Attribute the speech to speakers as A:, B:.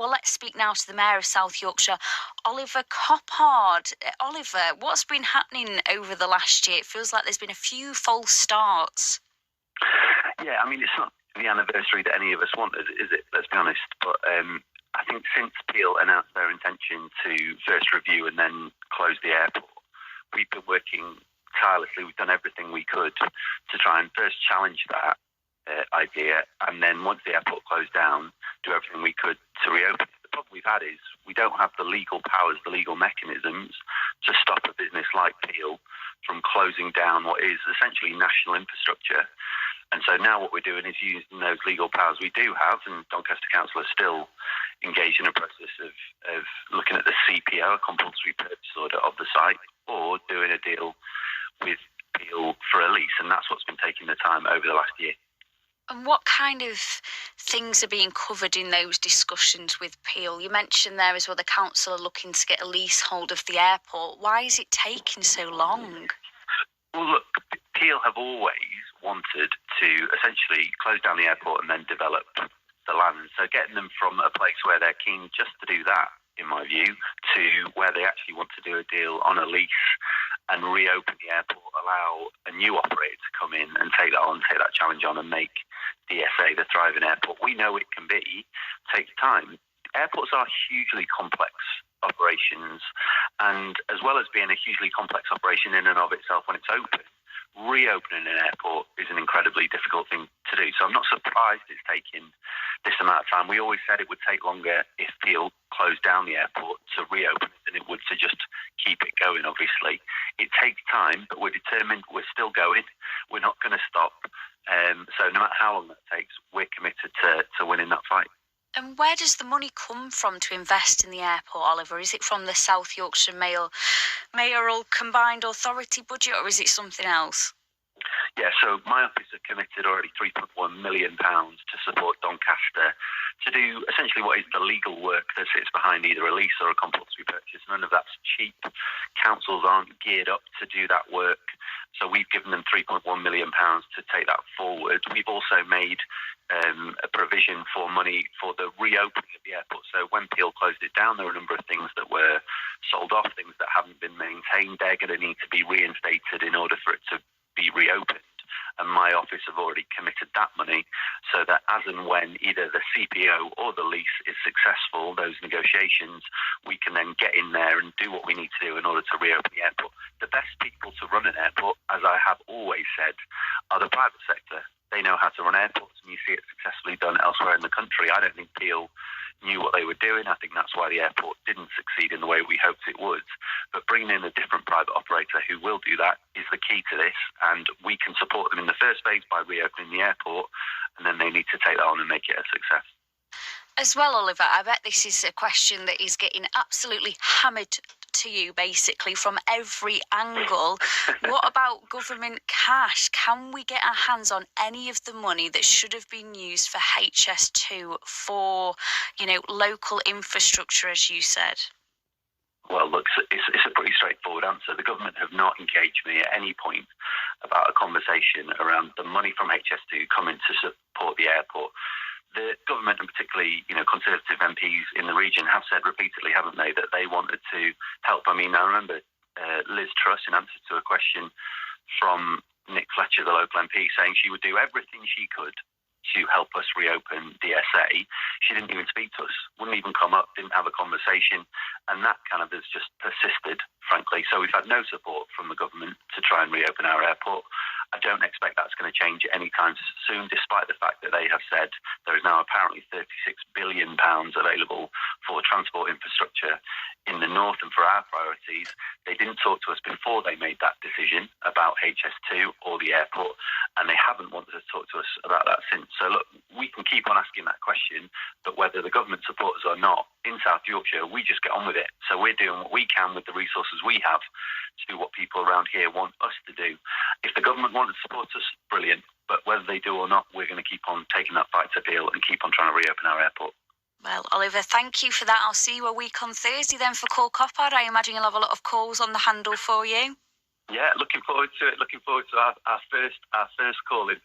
A: Well, let's speak now to the Mayor of South Yorkshire, Oliver Coppard. Oliver, what's been happening over the last year? It feels like there's been a few false starts.
B: Yeah, I mean, it's not the anniversary that any of us wanted, is it? Let's be honest. But I think since Peel announced their intention to first review and then close the airport, we've been working tirelessly. We've done everything we could to try and first challenge that idea, and then once the airport closed down, do everything we could to reopen it. The problem we've had is we don't have the legal powers, the legal mechanisms to stop a business like Peel from closing down what is essentially national infrastructure. And so now what we're doing is using those legal powers we do have, and Doncaster Council are still engaged in a process of looking at the CPO, a compulsory purchase order of the site, or doing a deal with Peel for a lease. And that's what's been taking the time over the last year.
A: And what kind of things are being covered in those discussions with Peel? You mentioned there as well the council are looking to get a leasehold of the airport. Why is it taking so long?
B: Well, look, Peel have always wanted to essentially close down the airport and then develop the land. So getting them from a place where they're keen just to do that, in my view, to where they actually want to do a deal on a lease and reopen the airport, allow a new operator to come in and take that challenge on and make DSA the thriving airport we know it can be, takes time. Airports are hugely complex operations, and as well as being a hugely complex operation in and of itself when it's open, reopening an airport is an incredibly difficult thing to do. So I'm not surprised it's taking this amount of time. We always said it would take longer if Peel closed down the airport to reopen it than it would to just keep it going, obviously. It takes time, but we're determined. We're still going. We're not going to stop. So no matter how long that takes, we're committed to winning that fight.
A: And where does the money come from to invest in the airport, Oliver? Is it from the South Yorkshire Mayoral Combined Authority budget, or is it something else?
B: Yeah, so my office have committed already £3.1 million to support Doncaster to do essentially what is the legal work that sits behind either a lease or a compulsory purchase. None of that's cheap. Councils aren't geared up to do that work. So we've given them £3.1 million to take that forward. We've also made a provision for money for the reopening of the airport. So when Peel closed it down, there were a number of things that were sold off, things that haven't been maintained. They're going to need to be reinstated in order for it to be reopened. And my office have already committed that money so that as and when either the CPO or the lease is successful, those negotiations, we can then get in there and do what we need to do in order to reopen the airport. The best people to run an airport, as I have always said, are the private sector. They know how to run airports, and you see it successfully done elsewhere in the country. I don't think Peel knew what they were doing. I think that's why the airport didn't succeed in the way we hoped it would. But bringing in a different private operator who will do that is the key to this, and we can support them in the first phase by reopening the airport, and then they need to take that on and make it a success.
A: As well, Oliver, I bet this is a question that is getting absolutely hammered to you, basically, from every angle. What about government cash? Can we get our hands on any of the money that should have been used for HS2 for, local infrastructure, as you said?
B: Well, look, it's a pretty straightforward answer. The government have not engaged me at any point about a conversation around the money from HS2 coming to support the airport. The government, and particularly, Conservative MPs in the region, have said repeatedly, haven't they, that they wanted to help. I mean, I remember Liz Truss, in answer to a question from Nick Fletcher, the local MP, saying she would do everything she could to help us reopen DSA. She didn't even speak to us, wouldn't even come up, didn't have a conversation, and that kind of has just persisted, frankly. So we've had no support from the government to try and reopen our airport. I don't expect that's going to change anytime soon, despite the fact that they have said there is now apparently £36 billion available for transport infrastructure in the north and for our priorities. They didn't talk to us before they made that decision about HS2 or the airport, and they haven't wanted to talk to us about that since. So look, we can keep on asking that question, but whether the government supports us or not, in South Yorkshire, we just get on with it. So we're doing what we can with the resources we have to do what people around here want us to do. If the government want to support us, brilliant. But whether they do or not, we're going to keep on taking that fight to Peel and keep on trying to reopen our airport.
A: Well, Oliver, thank you for that. I'll see you a week on Thursday then for Call Coppard. I imagine you'll have a lot of calls on the handle for you.
B: Yeah, looking forward to it. Looking forward to our first call in.